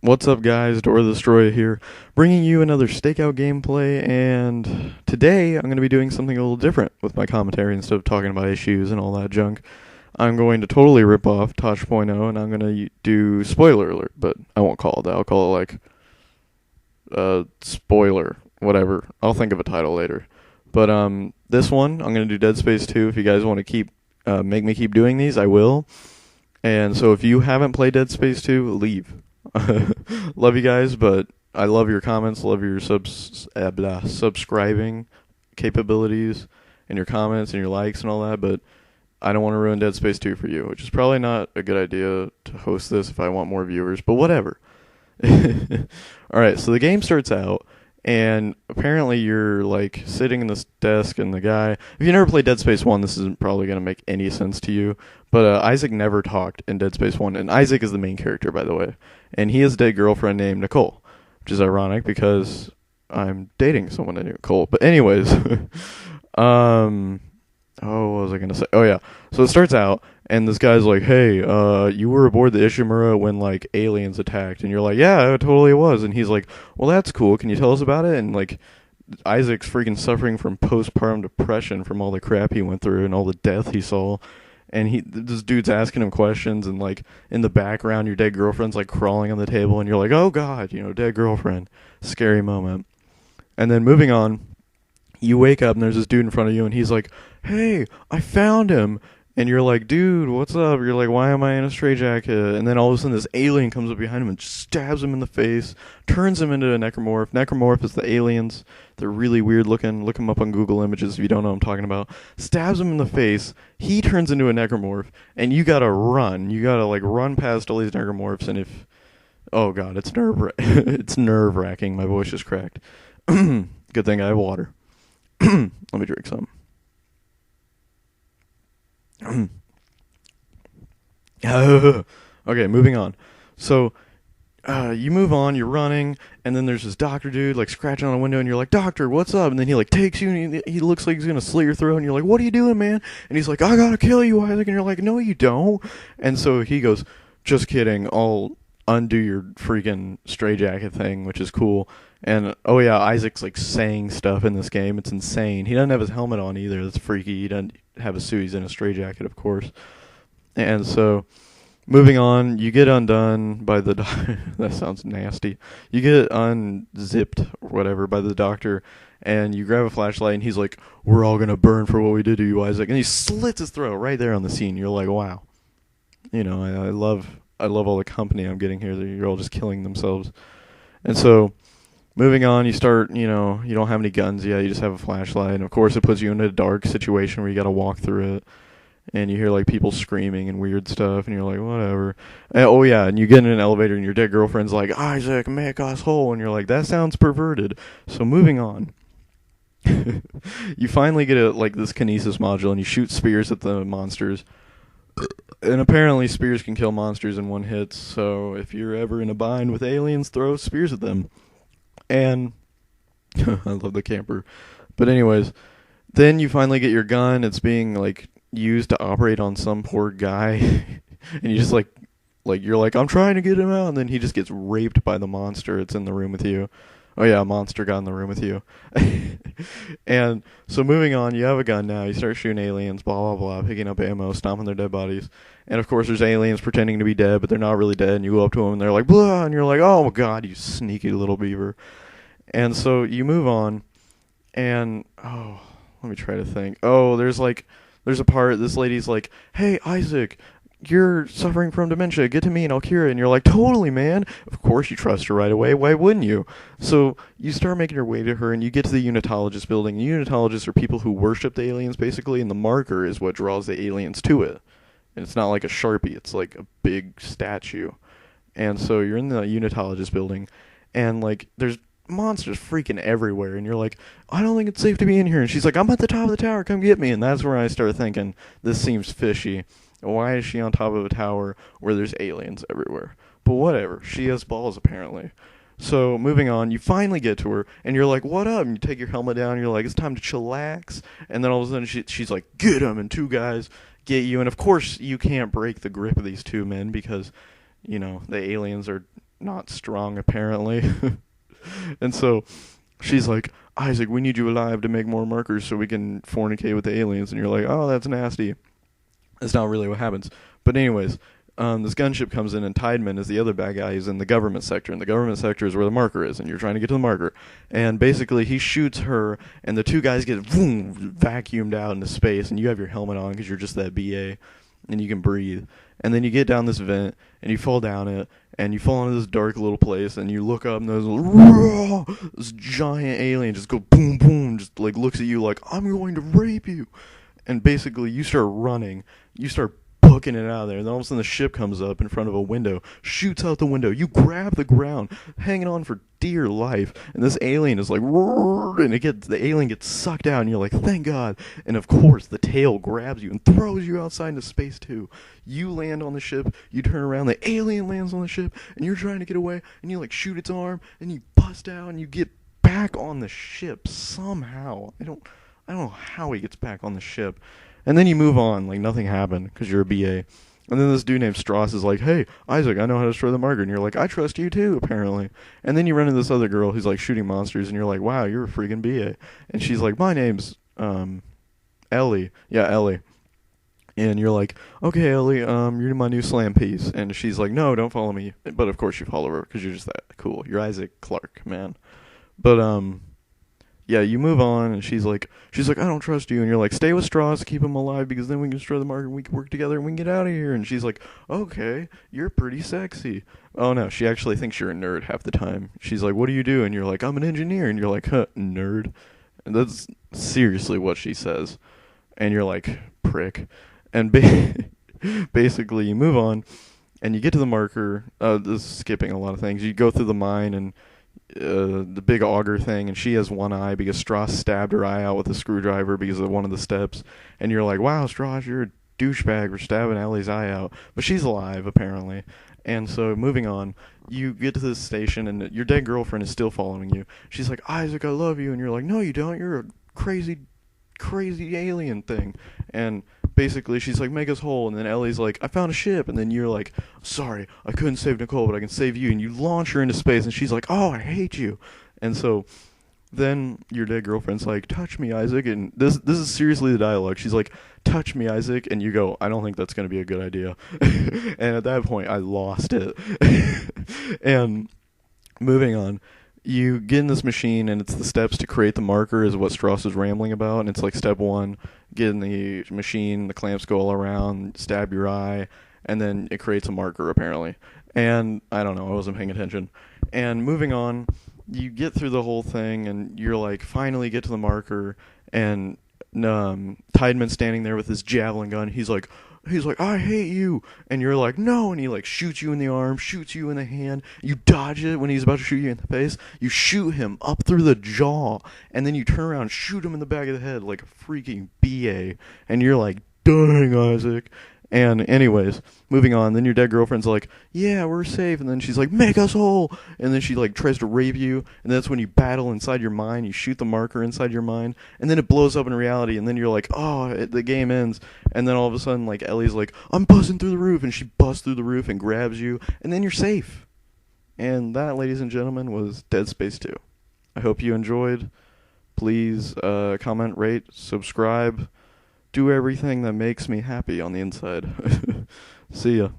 What's up, guys? Dora the Destroyer here, bringing you another Stakeout gameplay, and today I'm going to be doing something a little different with my commentary. Instead of talking about issues and all that junk, I'm going to totally rip off Tosh.0, and I'm going to do spoiler alert, but I won't call it that. I'll call it, spoiler, whatever. I'll think of a title later. But, this one, I'm going to do Dead Space 2. If you guys want to make me keep doing these, I will. And so if you haven't played Dead Space 2, leave. Love you guys, but I love your comments, love your subscribing capabilities, and your comments and your likes and all that, but I don't want to ruin Dead Space 2 for you, which is probably not a good idea to host this if I want more viewers, but whatever. Alright, so the game starts out, and apparently you're, like, sitting in this desk, and the guy... If you never played Dead Space 1, this isn't probably going to make any sense to you, but Isaac never talked in Dead Space 1, and Isaac is the main character, by the way. And he has a dead girlfriend named Nicole, which is ironic because I'm dating someone named Nicole. But anyways, what was I going to say? Oh, yeah. So it starts out, and this guy's like, hey, you were aboard the Ishimura when, like, aliens attacked. And you're like, yeah, it totally was. And he's like, well, that's cool. Can you tell us about it? And, like, Isaac's freaking suffering from postpartum depression from all the crap he went through and all the death he saw. And this dude's asking him questions, and, like, in the background, your dead girlfriend's, like, crawling on the table, and you're like, oh, God, dead girlfriend. Scary moment. And then moving on, you wake up, and there's this dude in front of you, and he's like, hey, I found him. And you're like, dude, what's up? You're like, why am I in a straitjacket? And then all of a sudden, this alien comes up behind him and stabs him in the face, turns him into a necromorph. Necromorph is the aliens. They're really weird looking. Look them up on Google Images if you don't know what I'm talking about. Stabs him in the face. He turns into a necromorph, and you gotta run. You gotta, like, run past all these necromorphs, and if... Oh, God, it's it's nerve-wracking. My voice just cracked. Good thing I have water. Let me drink some. Okay, moving on. So, you move on, you're running, and then there's this doctor dude, like, scratching on a window, and you're like, doctor, what's up? And then he, like, takes you, and he looks like he's gonna slit your throat, and you're like, what are you doing, man? And he's like, I gotta kill you, Isaac. And you're like, no, you don't. And so he goes, just kidding, I'll undo your freaking straitjacket thing, which is cool. And, oh yeah, Isaac's, like, saying stuff in this game. It's insane. He doesn't have his helmet on either. That's freaky. He doesn't have a suit. He's in a straitjacket, of course. And so, moving on, you get undone by the... that sounds nasty. You get unzipped, or whatever, by the doctor, and you grab a flashlight, and he's like, we're all gonna burn for what we did to you, Isaac. And he slits his throat right there on the scene. You're like, wow. I love all the company I'm getting here. You're all just killing themselves. And so... Moving on, you start, you don't have any guns yet, you just have a flashlight, and of course it puts you in a dark situation where you gotta walk through it, and you hear, like, people screaming and weird stuff, and you're like, whatever. And, oh yeah, and you get in an elevator, and your dead girlfriend's like, Isaac, make us whole, and you're like, that sounds perverted. So moving on. You finally get, this kinesis module, and you shoot spears at the monsters. And apparently spears can kill monsters in one hit, so if you're ever in a bind with aliens, throw spears at them. And I love the camper. But anyways, then you finally get your gun. It's being, like, used to operate on some poor guy. And you just, like, you're like, I'm trying to get him out. And then he just gets raped by the monster. It's in the room with you. Oh, yeah, a monster got in the room with you. And so moving on, you have a gun now. You start shooting aliens, blah, blah, blah, picking up ammo, stomping their dead bodies. And, of course, there's aliens pretending to be dead, but they're not really dead. And you go up to them, and they're like, blah, and you're like, oh, God, you sneaky little beaver. And so you move on, and, let me try to think. Oh, there's a part, this lady's like, hey, Isaac, you're suffering from dementia, get to me and I'll cure it. And you're like, totally, man. Of course you trust her right away, why wouldn't you? So you start making your way to her, and you get to the Unitologist building. The Unitologists are people who worship the aliens, basically, and the marker is what draws the aliens to it. And it's not like a Sharpie, it's like a big statue. And so you're in the Unitologist building, and, like, there's monsters freaking everywhere, and you're like, I don't think it's safe to be in here. And she's like, I'm at the top of the tower, come get me. And that's where I start thinking, this seems fishy. Why is she on top of a tower where there's aliens everywhere? But whatever, she has balls apparently. So moving on, you finally get to her, and you're like, what up? And you take your helmet down, and you're like, it's time to chillax. And then all of a sudden she's like, get him, and two guys get you. And of course you can't break the grip of these two men because, the aliens are not strong, apparently. And so she's like, Isaac, we need you alive to make more markers so we can fornicate with the aliens. And you're like, oh, that's nasty. That's not really what happens. But anyways, this gunship comes in, and Tideman is the other bad guy. He's in the government sector, and the government sector is where the marker is, and you're trying to get to the marker. And basically, he shoots her, and the two guys get vacuumed out into space, and you have your helmet on because you're just that BA, and you can breathe. And then you get down this vent, and you fall down it, and you fall into this dark little place, and you look up, and this giant alien just go boom, boom, just like looks at you like, I'm going to rape you. And basically, you start running. You start booking it out of there. And then all of a sudden, the ship comes up in front of a window, shoots out the window. You grab the ground, hanging on for dear life. And this alien is like, and the alien gets sucked out. And you're like, thank God. And of course, the tail grabs you and throws you outside into space too. You land on the ship. You turn around. The alien lands on the ship, and you're trying to get away. And you like shoot its arm, and you bust out, and you get back on the ship somehow. I don't know how he gets back on the ship. And then you move on like nothing happened because you're a BA. And then this dude named Strauss is like, hey, Isaac, I know how to destroy the marker. And you're like, I trust you too, apparently. And then you run into this other girl who's like shooting monsters, and you're like, wow, you're a freaking BA. And she's like, my name's Ellie. Yeah, Ellie. And you're like, okay, Ellie, you're my new slam piece. And she's like, no, don't follow me. But of course you follow her because you're just that cool. You're Isaac Clarke, man. But yeah, you move on, and she's like, I don't trust you. And you're like, stay with Strauss, keep him alive, because then we can destroy the market, and we can work together, and we can get out of here. And she's like, okay, you're pretty sexy. Oh no, she actually thinks you're a nerd half the time. She's like, what do you do? And you're like, I'm an engineer. And you're like, huh, nerd. And that's seriously what she says. And you're like, prick. And basically, you move on, and you get to the marker. This is skipping a lot of things. You go through the mine, and the big auger thing, and she has one eye because Strauss stabbed her eye out with a screwdriver because of one of the steps. And you're like, wow, Strauss, you're a douchebag for stabbing Ellie's eye out. But she's alive, apparently. And so, moving on, you get to this station, and your dead girlfriend is still following you. She's like, Isaac, I love you. And you're like, no, you don't. You're a crazy alien thing. And basically, she's like, make us whole. And then Ellie's like, I found a ship. And then you're like, sorry, I couldn't save Nicole, but I can save you. And you launch her into space, and she's like, oh, I hate you. And so then your dead girlfriend's like, touch me, Isaac. And this is seriously the dialogue. She's like, touch me, Isaac. And you go, I don't think that's going to be a good idea. And at that point, I lost it. And moving on, you get in this machine, and it's the steps to create the marker is what Strauss is rambling about. And it's like step one, get in the machine, the clamps go all around, stab your eye, and then it creates a marker, apparently. And I don't know, I wasn't paying attention. And moving on, you get through the whole thing, and you're like, finally get to the marker, and Tideman's standing there with his javelin gun. He's like, I hate you. And you're like, no. And he like shoots you in the arm, shoots you in the hand. You dodge it when he's about to shoot you in the face. You shoot him up through the jaw, and then you turn around and shoot him in the back of the head like a freaking BA. And you're like, dang, Isaac. And anyways, moving on, then your dead girlfriend's like, yeah, we're safe. And then she's like, make us whole. And then she like tries to rape you. And that's when you battle inside your mind. You shoot the marker inside your mind. And then it blows up in reality. And then you're like, oh, the game ends. And then all of a sudden, like, Ellie's like, I'm busting through the roof. And she busts through the roof and grabs you. And then you're safe. And that, ladies and gentlemen, was Dead Space 2. I hope you enjoyed. Please comment, rate, subscribe. Do everything that makes me happy on the inside. See ya.